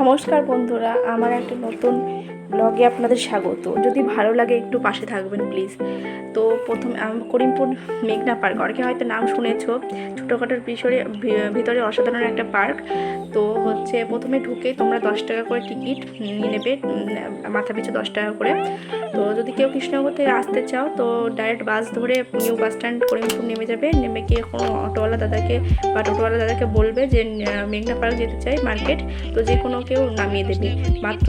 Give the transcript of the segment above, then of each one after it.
নমস্কার বন্ধুরা, আমার একটা নতুন ব্লগে আপনাদের স্বাগত। যদি ভালো লাগে একটু পাশে থাকবেন প্লিজ। তো প্রথমে করিমপুর মেঘনা পার্ক, অনেকে হয়তো নাম শুনেছো। ছোটোখাটোর ভিতরে অসাধারণ একটা পার্ক। তো হচ্ছে প্রথমে ঢুকে তোমরা 10 টাকা করে টিকিট নিয়ে নেবে, মাথা পিছু 10 টাকা করে। তো যদি কেউ কৃষ্ণনগর থেকে আসতে চাও তো ডাইরেক্ট বাস ধরে নিউ বাস স্ট্যান্ড করিমপুর নেমে যাবে। নেমে গিয়ে কোনো অটোওয়ালা দাদাকে বা টোটোওয়ালা দাদাকে বলবে যে মেঘনা পার্ক যেতে চাই মার্কেট। তো যে কোনো কেউ নামিয়ে দেবে। মাত্র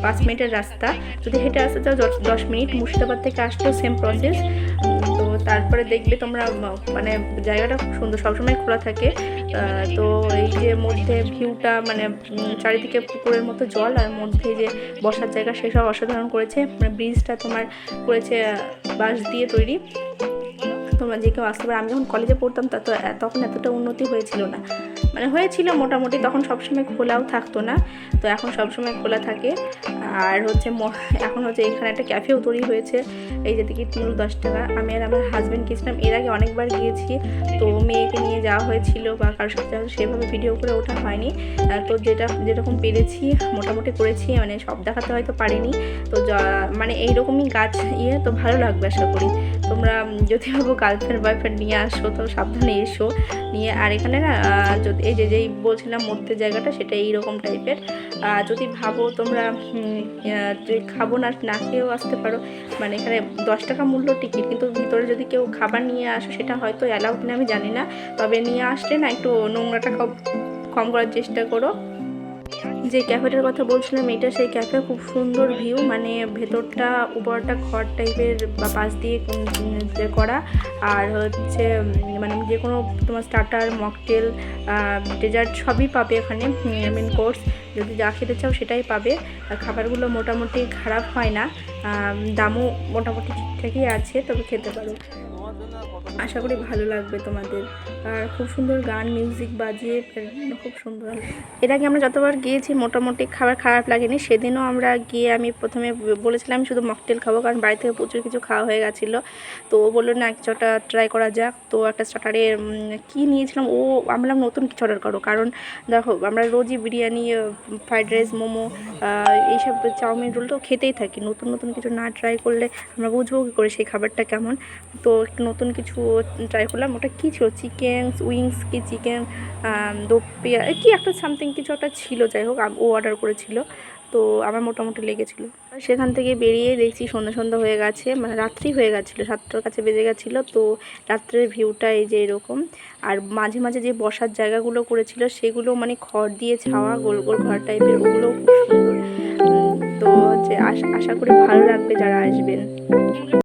5 মিনিটের রাস্তা। যদি হেঁটে আসতে চাও 10 মিনিট। মুর্শিদাবাদ থেকে আসতেও সেম প্রসেস। তো তারপরে দেখবে তোমরা মানে জায়গাটা খুব সুন্দর, সবসময় খোলা থাকে। তো এই যে মধ্যে ভিউটা মানে চারিদিকে পুকুরের মতো জল, আর মধ্যে যে বসার জায়গা সেসব অসাধারণ করেছে। মানে ব্রিজটা তোমার করেছে বাঁশ দিয়ে তৈরি। তোমরা যে কেউ আসতে পারে। আমি যখন কলেজে পড়তাম তখন এতটা উন্নতি হয়েছিল না, মানে হয়েছিল মোটামুটি, তখন সবসময় খোলাও থাকতো না। তো এখন সবসময় খোলা থাকে। আর হচ্ছে এখন হচ্ছে এখানে একটা ক্যাফেও তৈরি হয়েছে। এই যে টিকিট মূল্য 10 টাকা। আমি আর আমার হাজব্যান্ড গিয়েছিলাম, এর আগে অনেকবার গিয়েছি। তো মেয়েকে নিয়ে যাওয়া হয়েছিল বা কারোর সাথে সেভাবে ভিডিও করে ওঠা হয়নি। তো যেরকম পেরেছি মোটামুটি করেছি, মানে সব দেখাতে হয়তো পারিনি। তো মানে এইরকমই গাছ তো ভালো লাগবে আশা করি। তোমরা যদি ভাবো গার্লফ্রেন্ড বয়ফ্রেন্ড নিয়ে আসো তো সাবধানে এসো নিয়ে। আর এখানে না যদি এই যেই বলছিলাম মধ্যে জায়গাটা সেটা এইরকম টাইপের। যদি ভাবো তোমরা খাবো না খেয়েও আসতে পারো। মানে এখানে 10 টাকা মূল্য টিকিট, কিন্তু ভিতরে যদি কেউ খাবার নিয়ে আসো সেটা হয়তো অ্যালাউ কিনা আমি জানি না। তবে নিয়ে আসলে না একটু নোংরাটা কম করার চেষ্টা করো। যে ক্যাফেটার কথা বলছিলাম এটা সেই ক্যাফে, খুব সুন্দর ভিউ। মানে ভেতরটা উপরটা ঘর টাইপের বা পাশ দিয়ে করা। আর হচ্ছে মানে যে কোনো তোমার স্টার্টার, মকটেল, ডেজার্ট সবই পাবে এখানে। মেন কোর্স যদি যা খেতে চাও সেটাই পাবে। খাবারগুলো মোটামুটি খারাপ হয় না, দামও মোটামুটি ঠিকঠাকই আছে, তবে খেতে পারো। আশা করি ভালো লাগবে তোমাদের। আর খুব সুন্দর গান মিউজিক বাজিয়ে খুব সুন্দর। এর আগে আমরা যতবার গিয়েছি মোটামুটি খাবার খারাপ লাগেনি। সেদিনও আমরা গিয়ে আমি প্রথমে বলেছিলাম আমি শুধু মকটেল খাবো, কারণ বাড়ি থেকে প্রচুর কিছু খাওয়া হয়ে গেছিলো। তো ও বললো না কিছুটা ট্রাই করা যাক। তো একটা স্টার্টারে কী নিয়েছিলাম, আমরা নতুন কিছু অর্ডার করো, কারণ দেখো আমরা রোজই বিরিয়ানি, ফ্রাইড রাইস, মোমো, এইসব চাউমিন রোল তো খেতেই থাকি। নতুন নতুন কিছু না ট্রাই করলে আমরা বুঝবো কী করে সেই খাবারটা কেমন। তো একটু নতুন কিছু ট্রাই করলাম। ওটা কী ছিল, চিকেন উইংস কি চিকেন দোপিয়া কি একটা সামথিং কিছু একটা ছিল, যাই হোক ও অর্ডার করেছিল। তো আমার মোটামুটি লেগেছিলো। সেখান থেকে বেরিয়ে দেখছি সন্ধ্যা হয়ে গেছে, মানে রাত্রি হয়ে গেছিলো, 7টার কাছে বেজে গেছিলো। তো রাত্রের ভিউটা এই যে এরকম। আর মাঝে মাঝে যে বসার জায়গাগুলো করেছিল সেগুলো মানে খড় দিয়ে ছাওয়া, গোল গোল ঘর টাইপের, ওগুলোও খুব সুন্দর। তো হচ্ছে আশা করি ভালো লাগবে যারা আসবেন।